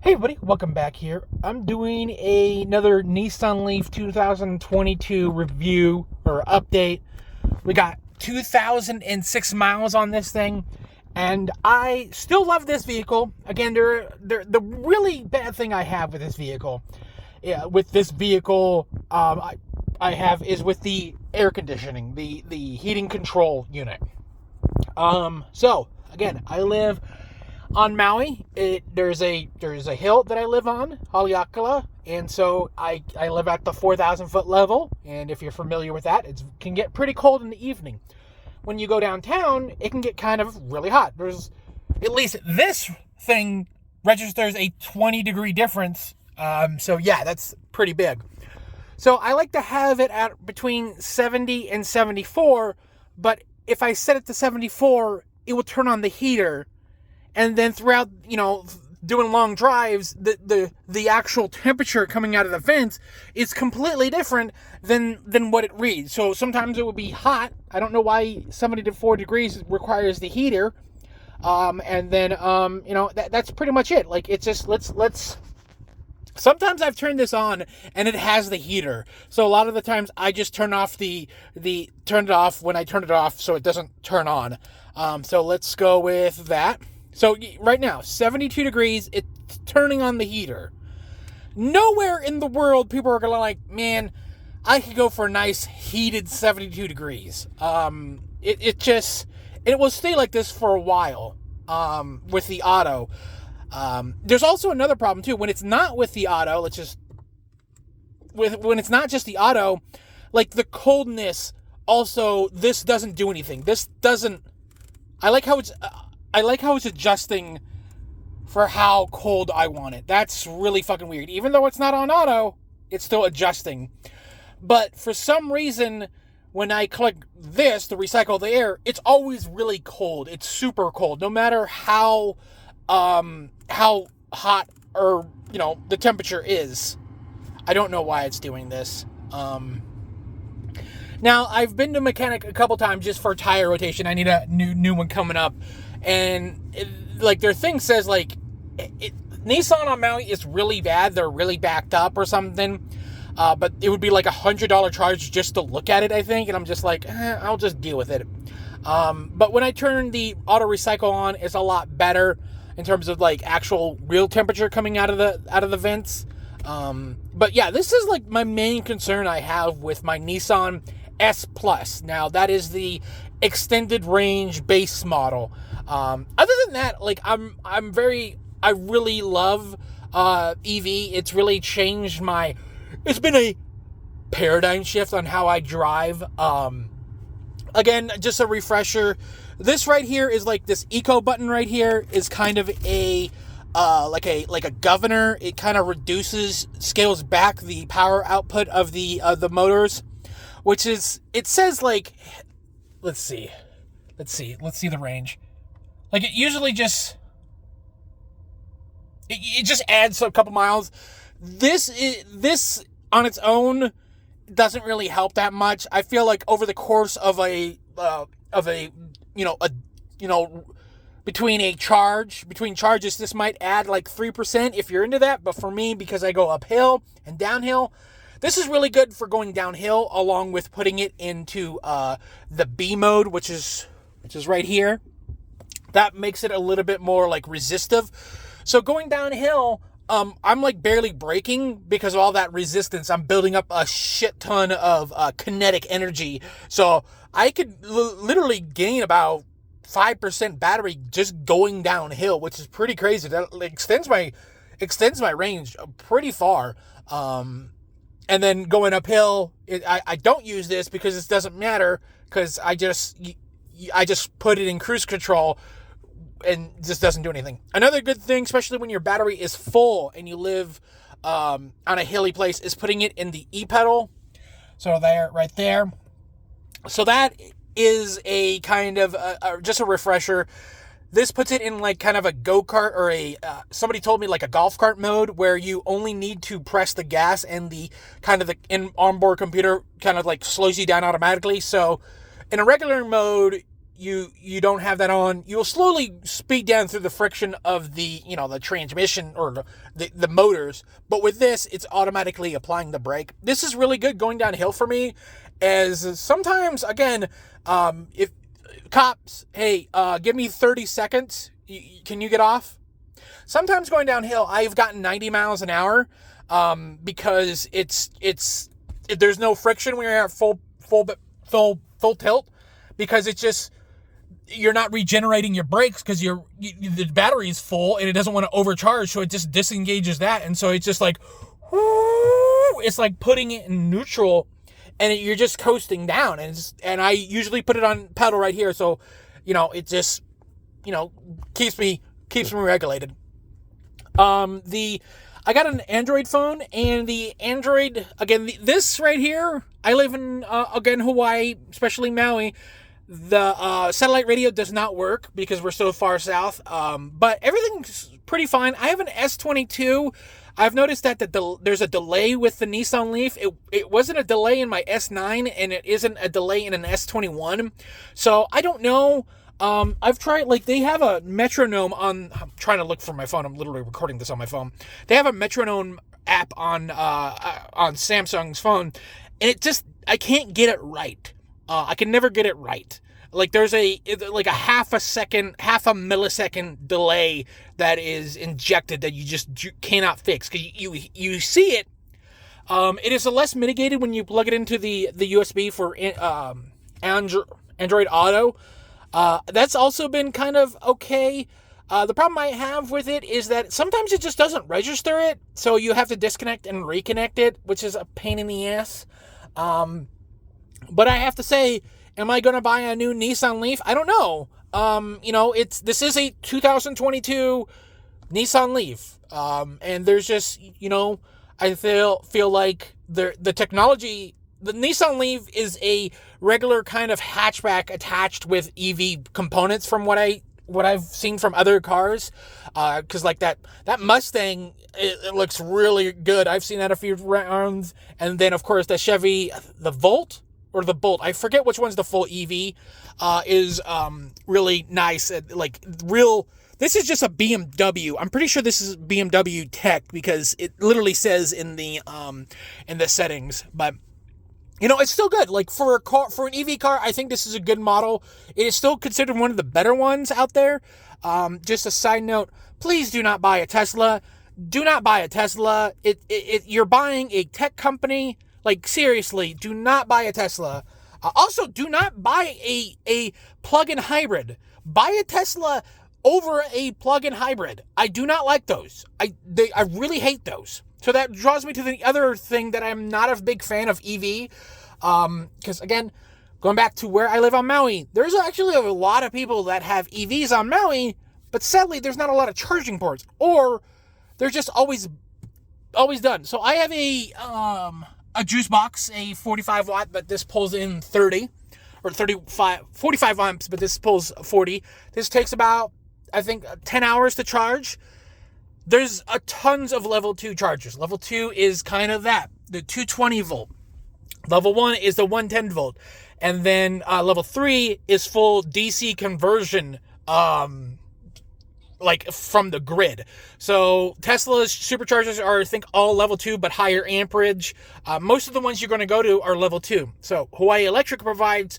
Hey everybody, welcome back here. I'm doing another Nissan Leaf 2022 review or update. We got 2,006 miles on this thing, and I still love this vehicle. Again, the really bad thing I have with this vehicle, I have is with the air conditioning, the heating control unit. So again, I live on Maui. There's a hill that I live on, Haleakala, and so I live at the 4,000 foot level. And if you're familiar with that, it can get pretty cold in the evening. When you go downtown, it can get kind of really hot. There's at least this thing registers a 20-degree difference. So yeah, that's pretty big. So I like to have it at between 70 and 74, but if I set it to 74, it will turn on the heater. And then throughout, doing long drives, the actual temperature coming out of the vents is completely different than what it reads. So sometimes it will be hot. I don't know why 74 degrees requires the heater. And then, that's pretty much it. Like, it's just, let's... Sometimes I've turned this on and it has the heater. So a lot of the times I just turn it off when I turn it off so it doesn't turn on. So let's go with that. So right now, 72 degrees, it's turning on the heater. Nowhere in the world people are going to like, man, I could go for a nice heated 72 degrees. It will stay like this for a while with the auto. There's also another problem too. When it's not with the auto, when it's not just the auto, like the coldness, also, this doesn't do anything. I like how it's adjusting for how cold I want it. That's really fucking weird. Even though it's not on auto, it's still adjusting. But for some reason, when I click this to recycle the air, it's always really cold. It's super cold. No matter how hot or, the temperature is. I don't know why it's doing this. Now, I've been to a mechanic a couple times just for tire rotation. I need a new one coming up. And their thing says Nissan on Maui is really bad. They're really backed up or something. But it would be like $100 charge just to look at it, I think. And I'm just like, I'll just deal with it. But when I turn the auto recycle on, it's a lot better in terms of actual real temperature coming out of the vents. But yeah, this is my main concern I have with my Nissan S Plus. Now that is the extended range base model. Other than that, I really love EV. It's really changed it's been a paradigm shift on how I drive. Again, just a refresher. This right here is this eco button right here is kind of a governor. It kind of scales back the power output of the motors, which is, it says let's see the range. It usually just adds a couple miles. This on its own doesn't really help that much. I feel like over the course of between charges, this might add 3% if you're into that. But for me, because I go uphill and downhill, this is really good for going downhill, along with putting it into the B mode, which is right here. That makes it a little bit more resistive. So going downhill, I'm barely braking because of all that resistance. I'm building up a shit ton of kinetic energy. So I could literally gain about 5% battery just going downhill, which is pretty crazy. That extends my range pretty far. And then going uphill, I don't use this because it doesn't matter, because I just put it in cruise control and just doesn't do anything. Another good thing, especially when your battery is full and you live on a hilly place, is putting it in the e-pedal. So right there. So that is a kind of just a refresher. This puts it in kind of a go-kart, or somebody told me a golf cart mode, where you only need to press the gas and the onboard computer kind of slows you down automatically. So in a regular mode, you don't have that on, you'll slowly speed down through the friction of the, the transmission or the motors. But with this, it's automatically applying the brake. This is really good going downhill for me, as sometimes, again, if cops, hey, give me 30 seconds, can you get off? Sometimes going downhill, I've gotten 90 miles an hour, because there's no friction when you're at full tilt, because it's just, you're not regenerating your brakes because the battery is full and it doesn't want to overcharge, so it just disengages that, and so it's just like, it's like putting it in neutral, and you're just coasting down, and I usually put it on pedal right here, so it just keeps me regulated. I got an Android phone, and the Android, again, this right here, I live in, again, Hawaii, especially Maui. The satellite radio does not work because we're so far south, but everything's pretty fine. I have an S22. I've noticed that there's a delay with the Nissan Leaf. It wasn't a delay in my S9, and it isn't a delay in an S21. So I don't know. I've tried, they have a metronome on, I'm trying to look for my phone. I'm literally recording this on my phone. They have a metronome app on Samsung's phone, and I can't get it right. I can never get it right. There's a half a millisecond delay that is injected that you cannot fix, because you see it. It is less mitigated when you plug it into the USB for Android Auto. That's also been kind of okay. The problem I have with it is that sometimes it just doesn't register it, so you have to disconnect and reconnect it, which is a pain in the ass. But I have to say, am I going to buy a new Nissan Leaf? I don't know. This is a 2022 Nissan Leaf. And there's just, I feel like the technology, the Nissan Leaf is a regular kind of hatchback attached with EV components from what I've seen from other cars. Cause that Mustang, it looks really good. I've seen that a few rounds. And then of course the Chevy, the Volt, or the Bolt, I forget which one's the full EV, is really nice. This is just a BMW. I'm pretty sure this is BMW tech, because it literally says in the settings. But it's still good. For an EV car, I think this is a good model. It is still considered one of the better ones out there. Just a side note: please do not buy a Tesla. Do not buy a Tesla. You're buying a tech company. Seriously, do not buy a Tesla. Also, do not buy a plug-in hybrid. Buy a Tesla over a plug-in hybrid. I do not like those. I really hate those. So that draws me to the other thing that I'm not a big fan of EV. Because, again, going back to where I live on Maui, there's actually a lot of people that have EVs on Maui, but sadly, there's not a lot of charging ports. Or they're just always done. So I have a juice box, a 45 watt, but this pulls in 30 or 45 amps, but this pulls 40. This takes about, I think, 10 hours to charge. There's tons of level 2 chargers. Level 2 is kind of the 220 volt. Level 1 is the 110 volt. And then level 3 is full DC conversion, from the grid. So Tesla's superchargers are, I think, all level 2, but higher amperage. Most of the ones you're going to go to are level 2. So Hawaii Electric provides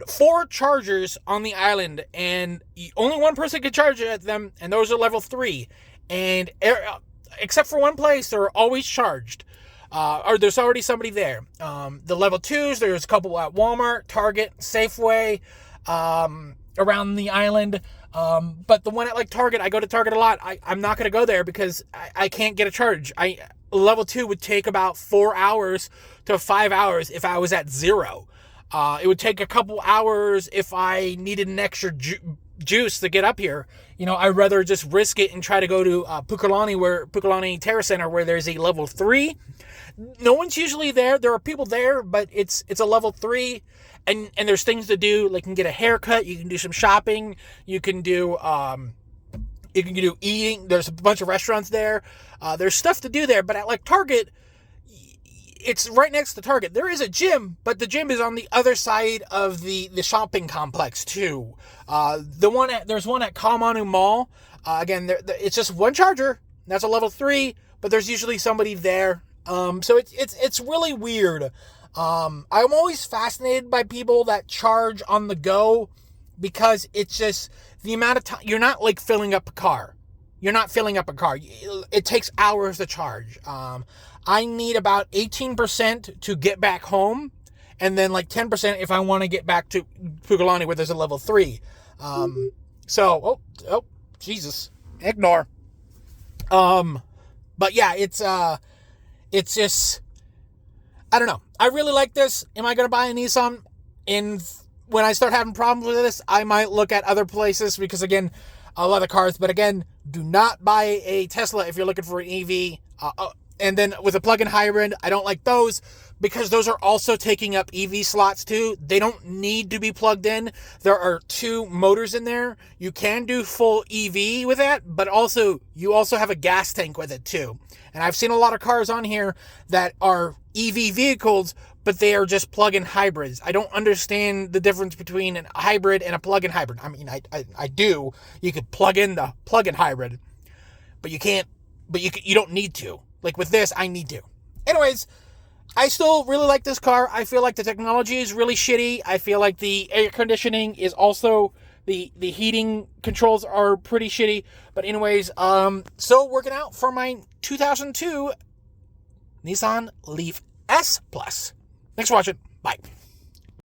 4 chargers on the island, and only one person can charge at them, and those are level 3. And except for one place, they're always charged. Or there's already somebody there. The level 2s, there's a couple at Walmart, Target, Safeway, around the island. But the one at Target, I go to Target a lot. I'm not going to go there because I can't get a charge. Level 2 would take about 4 hours to 5 hours if I was at 0. It would take a couple hours if I needed an extra juice to get up here. I'd rather just risk it and try to go to Pukalani Terra Center, where there's a level 3. No one's usually there. There are people there, but it's a level 3. And there's things to do. You can get a haircut. You can do some shopping. You can do eating. There's a bunch of restaurants there. There's stuff to do there. But at Target, it's right next to Target. There is a gym, but the gym is on the other side of the shopping complex too. There's one at Kamanu Mall. Again, it's just one charger. That's a level 3, but there's usually somebody there. So it's really weird. I'm always fascinated by people that charge on the go, because it's just the amount of time. You're not like filling up a car. You're not filling up a car. It takes hours to charge. I need about 18% to get back home, and then 10% if I want to get back to Pugalani, where there's a level 3. So, Jesus, ignore. But yeah, it's just, I don't know. I really like this. Am I going to buy a Nissan? When I start having problems with this, I might look at other places, because again, I love the cars, but again, do not buy a Tesla if you're looking for an EV. And then with a plug-in hybrid, I don't like those, because those are also taking up EV slots too. They don't need to be plugged in. There are 2 motors in there. You can do full EV with that, but you also have a gas tank with it too. And I've seen a lot of cars on here that are EV vehicles, but they are just plug-in hybrids. I don't understand the difference between a hybrid and a plug-in hybrid. I mean, I do. You could plug in the plug-in hybrid, but you can't. But you don't need to. Like with this, I need to. Anyways, I still really like this car. I feel like the technology is really shitty. I feel like the air conditioning is also, the heating controls are pretty shitty. But anyways, still working out for my 2002 Nissan Leaf S Plus. Thanks for watching. Bye.